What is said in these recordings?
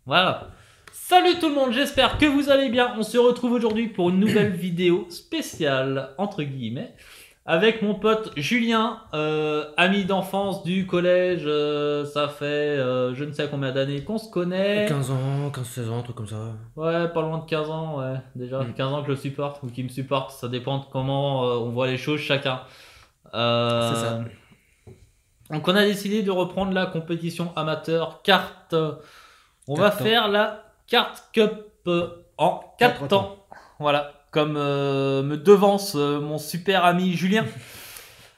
Voilà. Salut tout le monde, j'espère que vous allez bien. On se retrouve aujourd'hui pour une nouvelle vidéo spéciale, entre guillemets, avec mon pote Julien, ami d'enfance du collège. Ça fait je ne sais combien d'années qu'on se connaît. 15 ans, 15-16 ans, un truc comme ça. Ouais, pas loin de 15 ans, ouais. Déjà, 15 ans que je le supporte ou qu'il me supporte. Ça dépend de comment on voit les choses chacun. C'est ça. Donc on a décidé de reprendre la compétition amateur carte. On va Quatre temps. faire la carte cup en 4 Quatre temps. Voilà, comme me devance mon super ami Julien.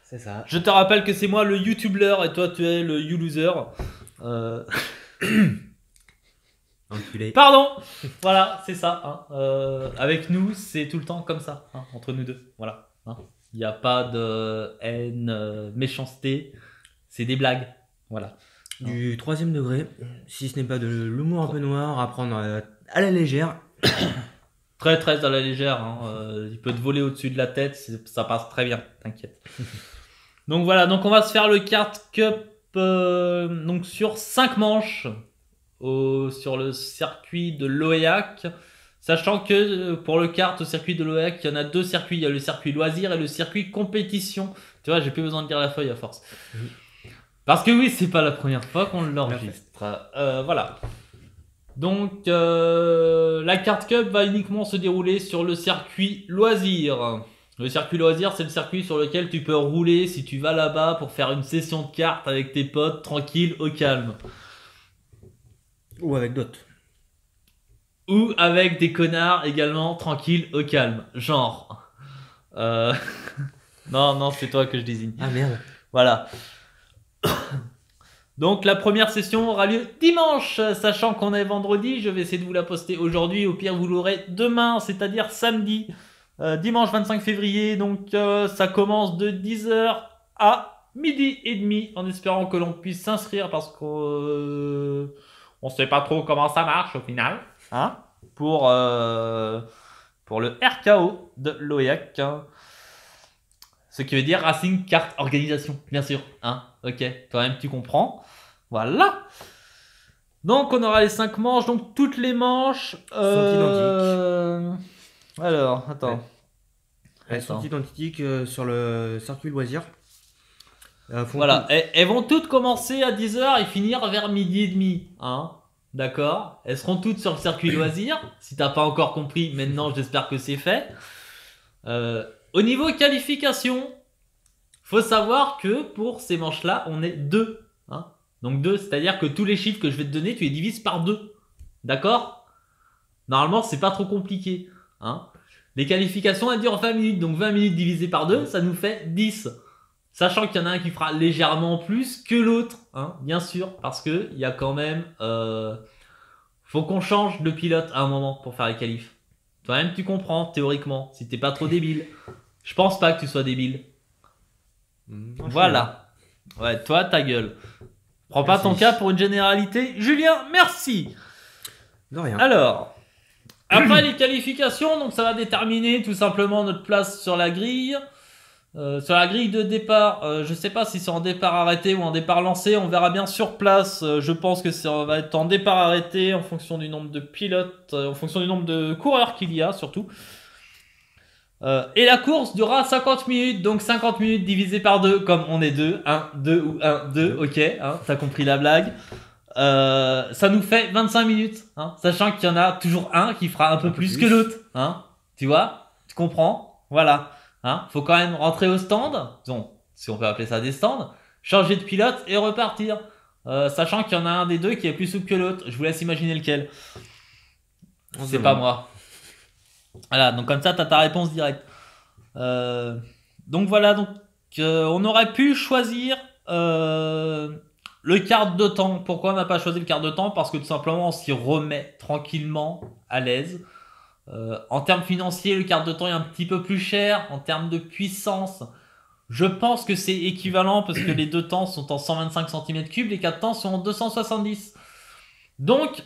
C'est ça. Je te rappelle que c'est moi le YouTuber et toi tu es le You-Loser. Enculé. Pardon. Voilà, c'est ça. Hein. Avec nous, c'est tout le temps comme ça, hein, entre nous deux. Voilà. Hein. Il n'y a pas de haine, méchanceté. C'est des blagues. Voilà. Du troisième degré, si ce n'est pas de l'humour un peu noir, à prendre à la légère. Très très à la légère. Hein. Il peut te voler au-dessus de la tête. Ça passe très bien. T'inquiète. Donc voilà. Donc on va se faire le Card Cup donc sur 5 manches sur le circuit de l'Oyac. Sachant que pour le kart au circuit de l'Oyac, il y en a 2 circuits. Il y a le circuit loisir et le circuit compétition. Tu vois, j'ai plus besoin de lire la feuille à force. Parce que oui, c'est pas la première fois qu'on l'enregistre. Voilà. Donc, la Card Cup va uniquement se dérouler sur le circuit loisir. Le circuit loisir, c'est le circuit sur lequel tu peux rouler si tu vas là-bas pour faire une session de cartes avec tes potes, tranquille, au calme. Ou avec d'autres. Ou avec des connards également, tranquille, au calme. Genre. Non, c'est toi que je désigne. Ah merde. Voilà. Donc la première session aura lieu dimanche, sachant qu'on est vendredi, je vais essayer de vous la poster aujourd'hui, au pire vous l'aurez demain, c'est-à-dire samedi, dimanche 25 février, donc ça commence de 10h à midi et demi, en espérant que l'on puisse s'inscrire parce qu'on on sait pas trop comment ça marche au final, hein, pour le RKO de l'OIAC, hein. Ce qui veut dire Racing Carte Organisation, bien sûr, hein, ok, toi-même tu comprends. Voilà. Donc on aura les 5 manches, donc toutes les manches Sont identiques. Alors, attends. Ouais. Elles sont identiques sur le circuit loisir. Voilà, elles vont toutes commencer à 10h et finir vers midi et demi, hein. D'accord. Elles seront toutes sur le circuit loisir. Si t'as pas encore compris, maintenant j'espère que c'est fait. Au niveau qualification, faut savoir que pour ces manches-là, on est 2. Hein. Donc 2, c'est-à-dire que tous les chiffres que je vais te donner, tu les divises par 2. D'accord? Normalement, c'est pas trop compliqué. Hein. Les qualifications, elles durent 20 minutes. Donc 20 minutes divisé par 2, ça nous fait 10. Sachant qu'il y en a un qui fera légèrement plus que l'autre. Hein, bien sûr, parce qu'il y a quand même... faut qu'on change de pilote à un moment pour faire les qualifs. Toi-même, tu comprends, théoriquement, si t'es pas trop débile. Je pense pas que tu sois débile. Voilà. Ouais, toi, ta gueule. Prends pas ton cas pour une généralité. Julien, merci. De rien. Alors, après les qualifications, donc ça va déterminer tout simplement notre place sur la grille. Sur la grille de départ, je sais pas si c'est en départ arrêté ou en départ lancé, on verra bien sur place. Je pense que ça va être en départ arrêté en fonction du nombre de pilotes, en fonction du nombre de coureurs qu'il y a surtout. Et la course durera 50 minutes, donc 50 minutes divisé par 2, comme on est 2, 1, 2 ou 1, 2, ok, hein, t'as compris la blague. Ça nous fait 25 minutes, hein, sachant qu'il y en a toujours un qui fera un peu plus que l'autre, hein, tu vois, tu comprends, voilà, hein, faut quand même rentrer au stand, donc, si on peut appeler ça des stands, changer de pilote et repartir, sachant qu'il y en a un des deux qui est plus souple que l'autre, je vous laisse imaginer lequel, c'est pas moi. Voilà, donc comme ça, tu as ta réponse directe. Donc voilà, donc on aurait pu choisir le quart de temps. Pourquoi on n'a pas choisi le quart de temps? Parce que tout simplement, on s'y remet tranquillement, à l'aise. En termes financiers, le quart de temps est un petit peu plus cher. En termes de puissance, je pense que c'est équivalent parce que les 2 temps sont en 125 cm3, les 4 temps sont en 270. Donc,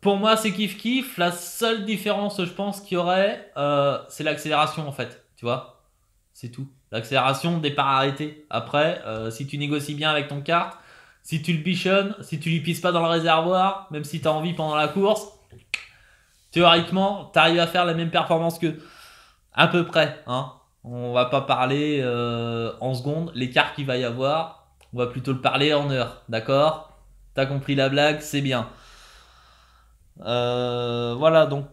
pour moi, c'est kiff-kiff. La seule différence, je pense, qu'il y aurait, c'est l'accélération, en fait. Tu vois? C'est tout. L'accélération, départ arrêté. Après, si tu négocies bien avec ton kart, si tu le bichonnes, si tu lui pisses pas dans le réservoir, même si tu as envie pendant la course, théoriquement, tu arrives à faire la même performance que à peu près. Hein. On va pas parler en secondes, l'écart qu'il va y avoir, on va plutôt le parler en heures, d'accord? T'as compris la blague, c'est bien. Voilà, donc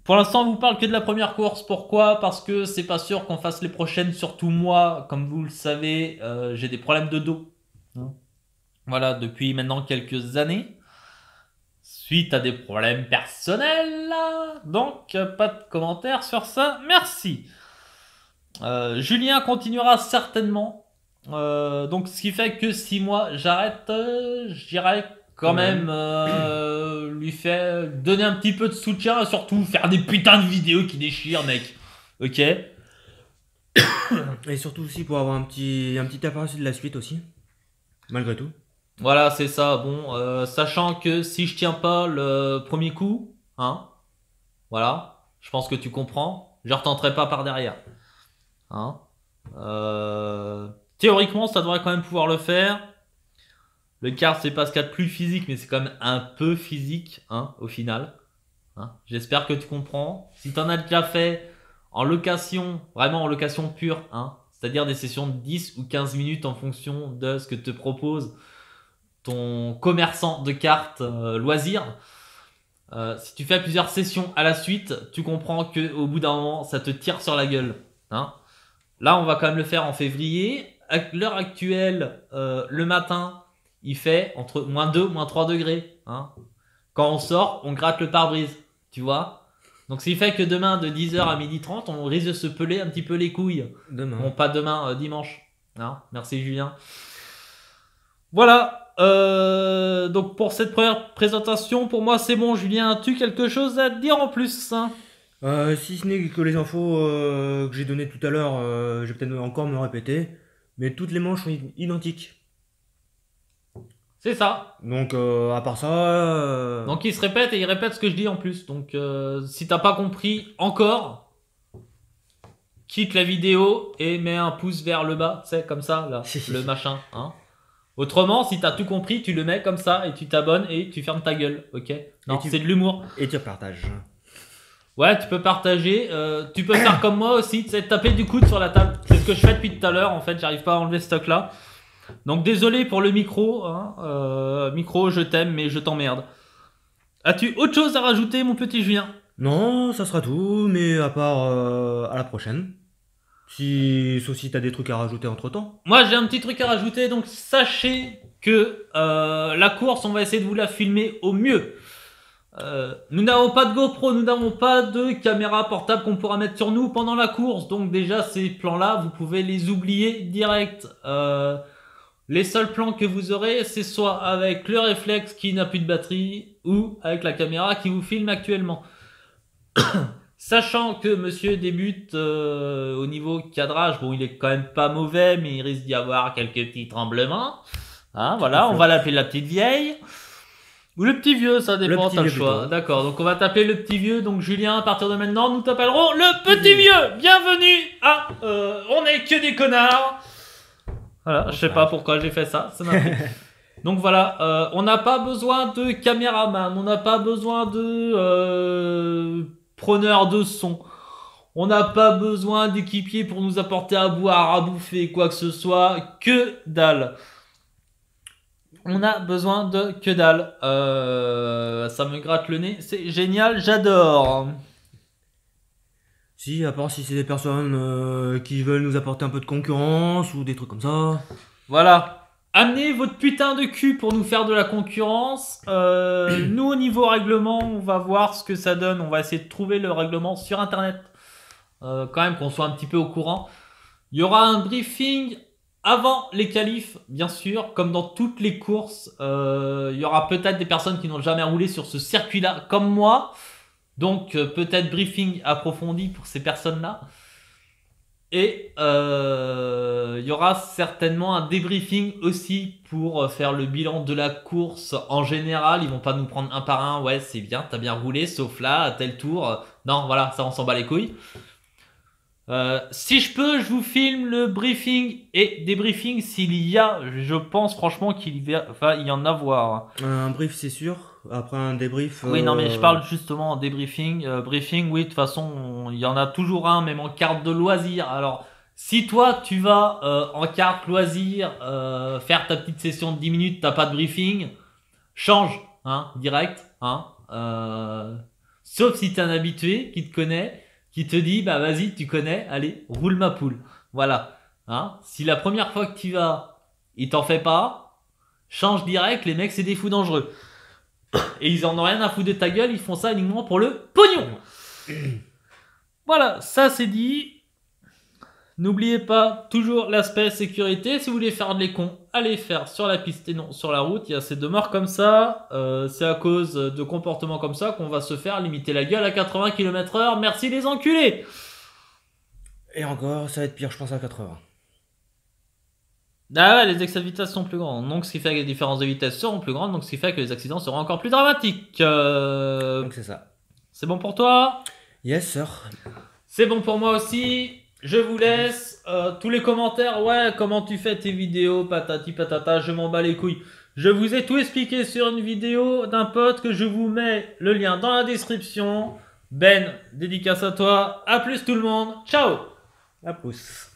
pour l'instant, on vous parle que de la première course. Pourquoi? Parce que c'est pas sûr qu'on fasse les prochaines, surtout moi, comme vous le savez, j'ai des problèmes de dos. Hein. Voilà, depuis maintenant quelques années. Suite à des problèmes personnels. Donc, pas de commentaires sur ça. Merci. Julien continuera certainement. Donc, ce qui fait que si moi j'arrête, j'irai quand même lui faire donner un petit peu de soutien et surtout faire des putains de vidéos qui déchirent, mec. Ok. Et surtout aussi pour avoir un petit aperçu de la suite aussi, malgré tout. Voilà, c'est ça. Bon, sachant que si je tiens pas le premier coup, hein, voilà, je pense que tu comprends, je retenterai pas par derrière. Hein. Théoriquement, ça devrait quand même pouvoir le faire. Le kart, c'est pas ce qu'il y a de plus physique, mais c'est quand même un peu physique, hein, au final. Hein. J'espère que tu comprends. Si tu en as déjà fait en location, vraiment en location pure, hein, c'est-à-dire des sessions de 10 ou 15 minutes en fonction de ce que te propose ton commerçant de cartes loisirs. Si tu fais plusieurs sessions à la suite, tu comprends qu'au bout d'un moment, ça te tire sur la gueule. Hein. Là, on va quand même le faire en février. À l'heure actuelle, le matin, il fait entre moins 2 moins 3 degrés. Hein. Quand on sort, on gratte le pare-brise. Tu vois? Donc, ce qui fait que demain, de 10h à 12h30, on risque de se peler un petit peu les couilles. Demain. Bon, pas demain, dimanche. Hein. Merci, Julien. Voilà. Donc, pour cette première présentation, pour moi, c'est bon. Julien, as-tu quelque chose à dire en plus, hein? Si ce n'est que les infos que j'ai données tout à l'heure, je vais peut-être encore me répéter, mais toutes les manches sont identiques. C'est ça. Donc à part ça... Donc il se répète et il répète ce que je dis en plus. Donc si t'as pas compris encore, quitte la vidéo et mets un pouce vers le bas, c'est comme ça, là, le machin. Hein. Autrement, si t'as tout compris, tu le mets comme ça et tu t'abonnes et tu fermes ta gueule, ok? Non, c'est de l'humour. Et tu partages. Ouais, tu peux partager. Tu peux faire comme moi aussi, tu sais, taper du coude sur la table. C'est ce que je fais depuis tout à l'heure, en fait, j'arrive pas à enlever ce stock là. Donc désolé pour le micro, hein. Micro, je t'aime, mais je t'emmerde. As-tu autre chose à rajouter, mon petit Julien? Non, ça sera tout, mais à part à la prochaine. Si Saucy t'as des trucs à rajouter entre temps. Moi j'ai un petit truc à rajouter, donc sachez que la course, on va essayer de vous la filmer au mieux. Nous n'avons pas de GoPro, nous n'avons pas de caméra portable qu'on pourra mettre sur nous pendant la course, donc déjà ces plans là, vous pouvez les oublier direct. Les seuls plans que vous aurez, c'est soit avec le réflexe qui n'a plus de batterie ou avec la caméra qui vous filme actuellement. Sachant que monsieur débute au niveau cadrage, bon il est quand même pas mauvais, mais il risque d'y avoir quelques petits tremblements. Hein, voilà, on va l'appeler la petite vieille. Ou le petit vieux, ça dépend, t'as le choix. D'accord, donc on va taper le petit vieux. Donc Julien, à partir de maintenant, nous t'appellerons le petit vieux. Bienvenue à On est que des connards. Voilà, je sais pas pourquoi j'ai fait ça. Donc voilà, on n'a pas besoin de caméraman, on n'a pas besoin de preneur de son. On n'a pas besoin d'équipier pour nous apporter à boire, à bouffer, quoi que ce soit. Que dalle. On a besoin de que dalle. Ça me gratte le nez, c'est génial, j'adore. Si, à part si c'est des personnes qui veulent nous apporter un peu de concurrence ou des trucs comme ça. Voilà. Amenez votre putain de cul pour nous faire de la concurrence. Nous, au niveau règlement, on va voir ce que ça donne. On va essayer de trouver le règlement sur Internet. Quand même qu'on soit un petit peu au courant. Il y aura un briefing avant les qualifs, bien sûr. Comme dans toutes les courses, il y aura peut-être des personnes qui n'ont jamais roulé sur ce circuit-là, comme moi. Donc peut-être briefing approfondi pour ces personnes-là. Et il y aura certainement un débriefing aussi pour faire le bilan de la course en général. Ils vont pas nous prendre un par un. Ouais, c'est bien, t'as bien roulé, sauf là, à tel tour. Non, voilà, ça on s'en bat les couilles. Si je peux, je vous filme le briefing et des briefings s'il y a. Je pense franchement qu'il y en avoir. Un brief, c'est sûr. Après un débrief. Oui, non, mais je parle justement en débriefing. Briefing, oui, de toute façon, il y en a toujours un, même en carte de loisir. Alors, si toi, tu vas en carte loisir faire ta petite session de 10 minutes, t'as pas de briefing, change, hein, direct, hein. Sauf si t'es un habitué qui te connaît, qui te dit, bah vas-y, tu connais, allez, roule ma poule. Voilà. Hein. Si la première fois que tu vas, il t'en fait pas, change direct, les mecs, c'est des fous dangereux. Et ils en ont rien à foutre de ta gueule, ils font ça uniquement pour le pognon. Voilà, ça c'est dit. N'oubliez pas toujours l'aspect sécurité. Si vous voulez faire des cons, allez faire sur la piste et non sur la route. Il y a ces deux morts comme ça. C'est à cause de comportements comme ça qu'on va se faire limiter la gueule à 80 km/h. Merci les enculés. Et encore, ça va être pire, je pense, à 80. Ah ouais, les excès de vitesse sont plus grands. Donc ce qui fait que les différences de vitesse seront plus grandes. Donc ce qui fait que les accidents seront encore plus dramatiques. Donc c'est ça. C'est bon pour toi? Yes, sir. C'est bon pour moi aussi. Je vous laisse. Tous les commentaires, ouais, comment tu fais tes vidéos, patati patata, je m'en bats les couilles. Je vous ai tout expliqué sur une vidéo d'un pote que je vous mets le lien dans la description. Ben, dédicace à toi. À plus tout le monde. Ciao. À pouce.